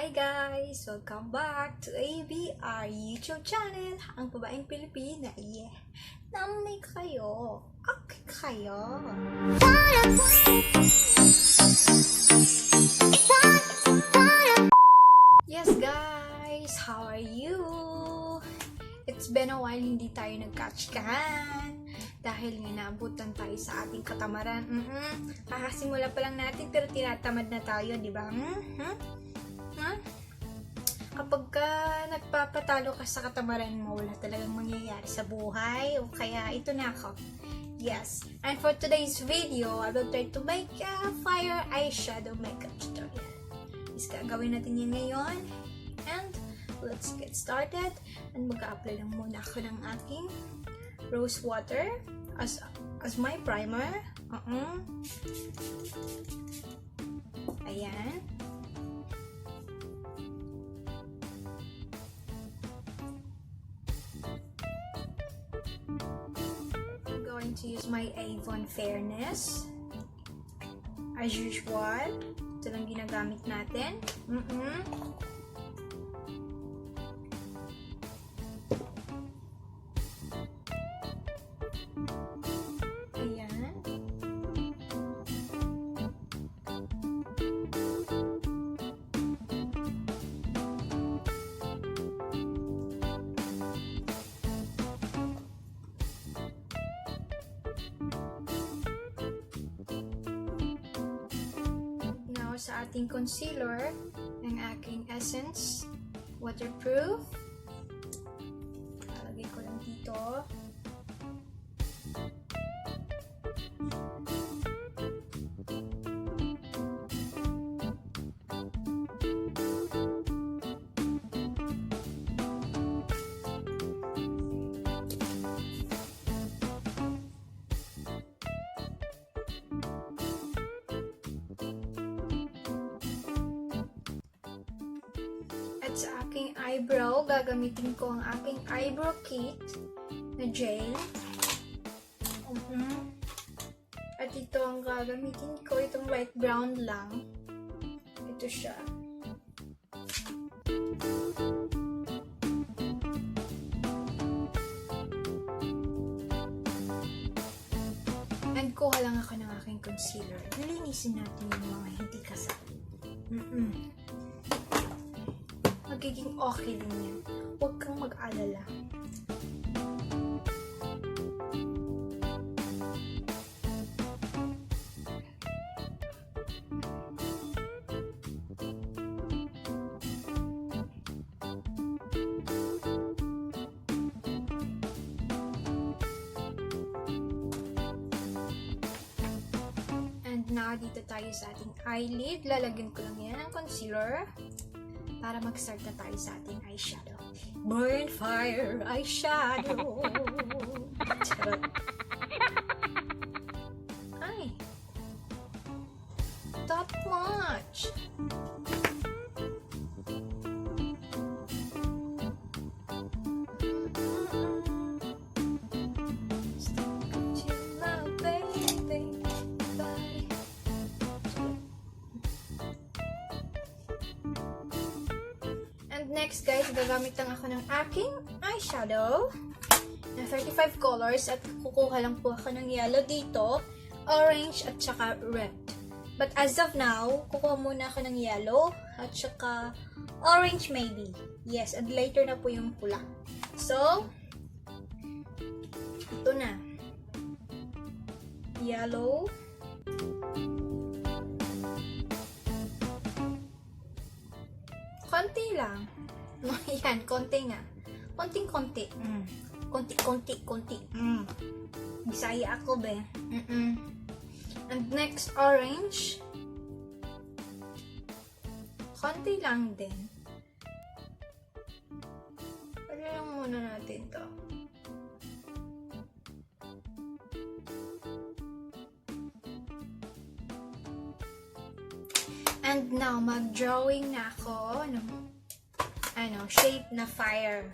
Hi guys! Welcome back to ABR YouTube channel. Ang babaeng Pilipina, yeah. Namay kayo. Okay kayo. Yes guys! How are you? It's been a while hindi tayo nag-catch-kan. Dahil nga naabutan tayo sa ating katamaran. Kakasimula pa lang natin pero tinatamad na tayo, di ba? Kapag nagpapatalo ka sa katamaran mo, wala talagang mangyayari sa buhay. O kaya ito na ako. Yes. And for today's video, I will try to make a fire eyeshadow makeup tutorial. Is gagawin natin yan ngayon. And let's get started. And mag-a-apply lang muna ako ng aking rose water as my primer. Ayan. I'm going to use my Avon Fairness as usual. Ito lang ginagamit natin. Sa ating concealer, ng aking Essence waterproof. Lalagay ko lang dito. Sa aking eyebrow, gagamitin ko ang aking eyebrow kit na gel. At ito ang gagamitin ko, itong light brown lang. Ito siya. And kuha lang ako ng aking concealer. Nilinisin natin yung mga hindi kasali. Magiging okay din yan. Huwag kang mag-alala. And now, dito tayo sa ating eyelid. Lalagyan ko lang yan ng concealer para mag-start na tayo sa ating eyeshadow. Burn fire eyeshadow. Charot. Ay. Top much. Next guys, gagamit lang ako ng aking eyeshadow na 35 colors at kukuha lang po ako ng yellow dito, orange at saka red. But as of now, kukuha muna ako ng yellow at saka orange maybe. Yes, and later na po yung pula. So, ito na. Yellow. Konti lang. Yan, konti nga. Konting-konti. Konti. Bisaya ako, be. And next, orange. Konti lang din. Pwede lang muna natin to. And now, mag-drawing na ako ng shape na fire.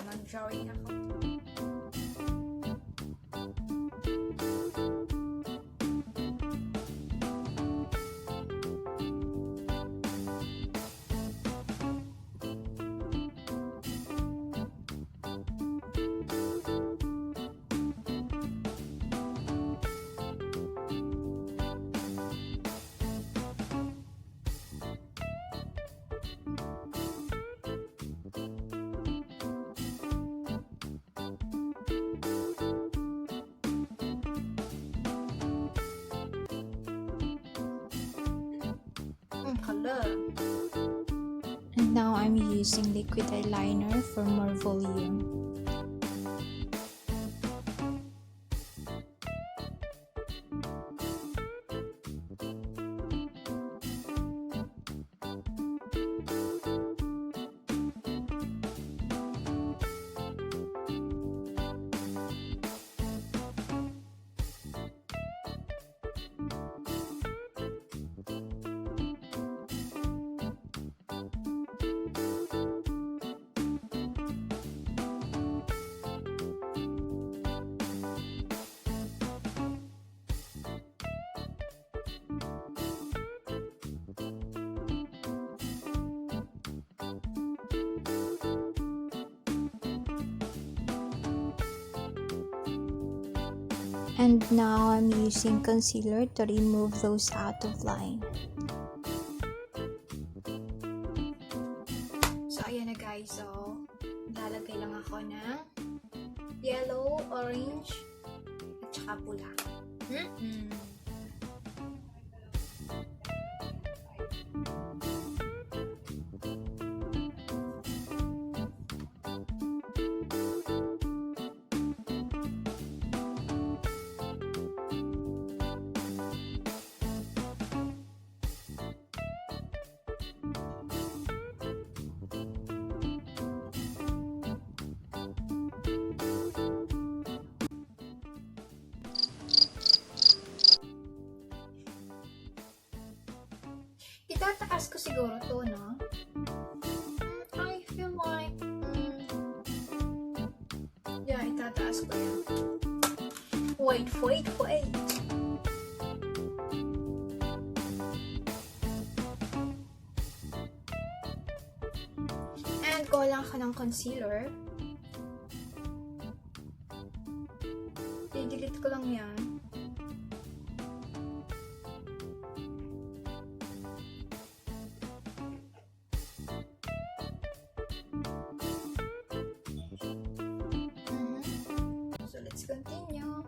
Mag-drawing ako. color. And now I'm using liquid eyeliner for more volume. And now I'm using concealer to remove those out of line. So, ayan na guys. So, lalagay lang ako ng yellow, orange, at saka pula. Itataas ko siguro to, no? I feel like, yeah, itataas ko yan. Wait. And kulang ako ng concealer. I-delete ko lang yan. So let's continue.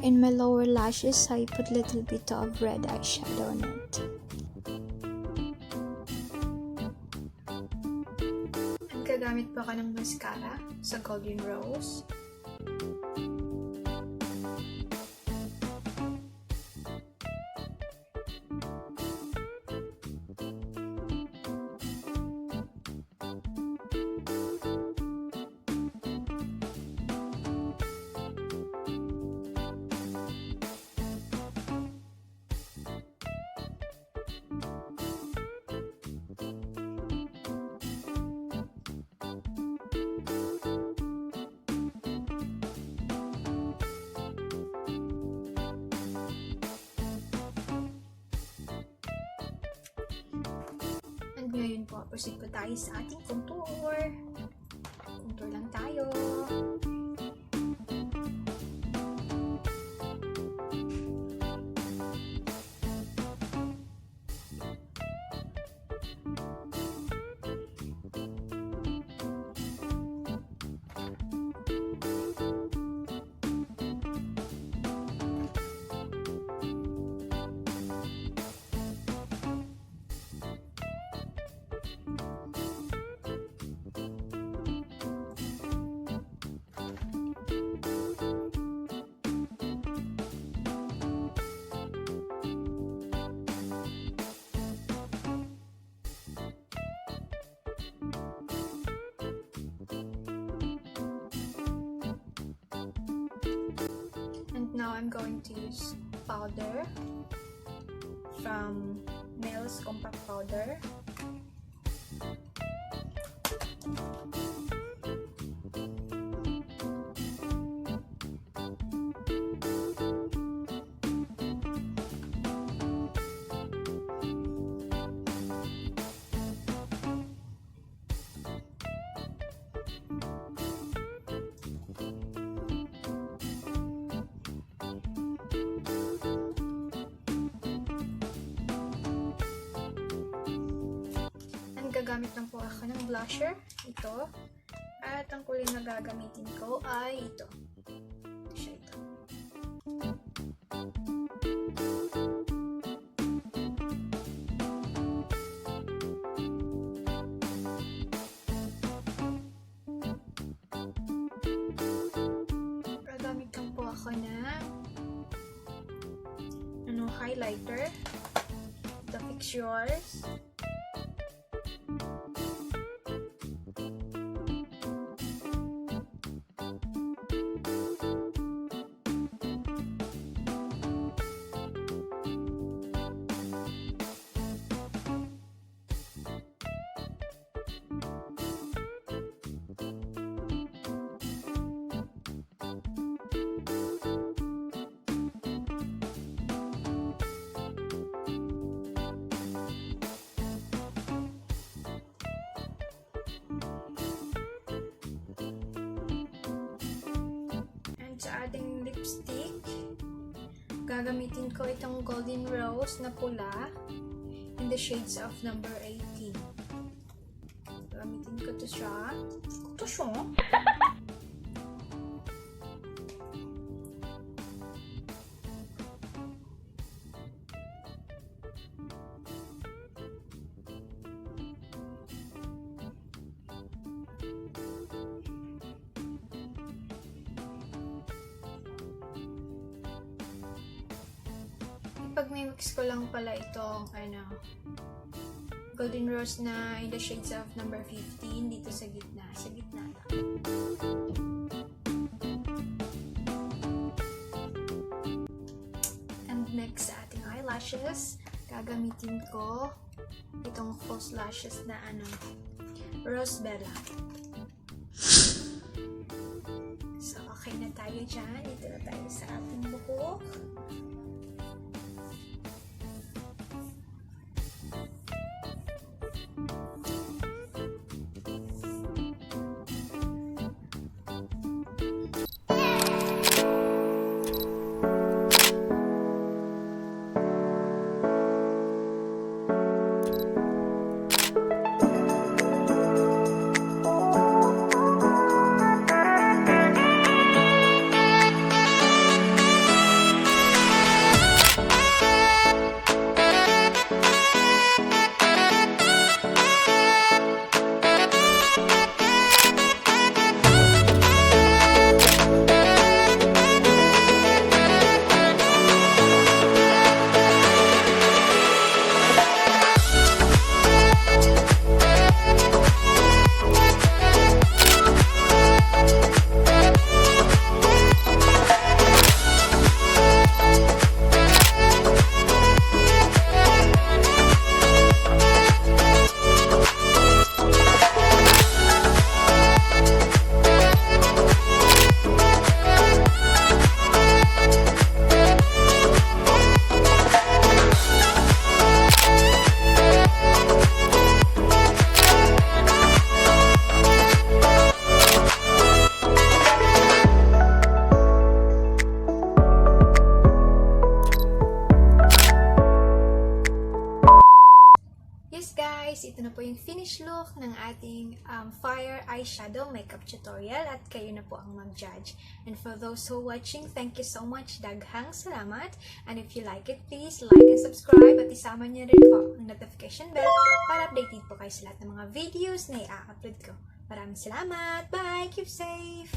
In my lower lashes, I put a little bit of red eyeshadow on it. And gagamit pa ako ng mascara sa Golden Rose. Ngayon po, proceed po tayo sa ating contour. Contour lang tayo. Now I'm going to use powder from Nails Compact Powder. gagamit lang po ako ng blusher. Ito. At ang kulay na gagamitin ko ay ito. Siya ito. Gagamit lang po ako ng highlighter. The Fix Yours. Sa ating lipstick, gagamitin ko itong Golden Rose na pula in the shades of number 18. Gagamitin ko to siya. Ito siya. Pag may mix ko lang pala itong Golden Rose na in the shades of number 15 dito sa gitna. Sa gitna lang. And next sa ating eyelashes, gagamitin ko itong false lashes na Rose Bella. So, okay na tayo dyan. Dito na tayo sa ating buhok. Ito na po yung finished look ng ating Fire Eyeshadow Makeup Tutorial at kayo na po ang mag-judge. And for those who watching, thank you so much. Daghang salamat. And if you like it, please like and subscribe at isama niyo rin po ang notification bell para updated po kayo sa lahat ng mga videos na i-upload ko. Maraming salamat. Bye! Keep safe!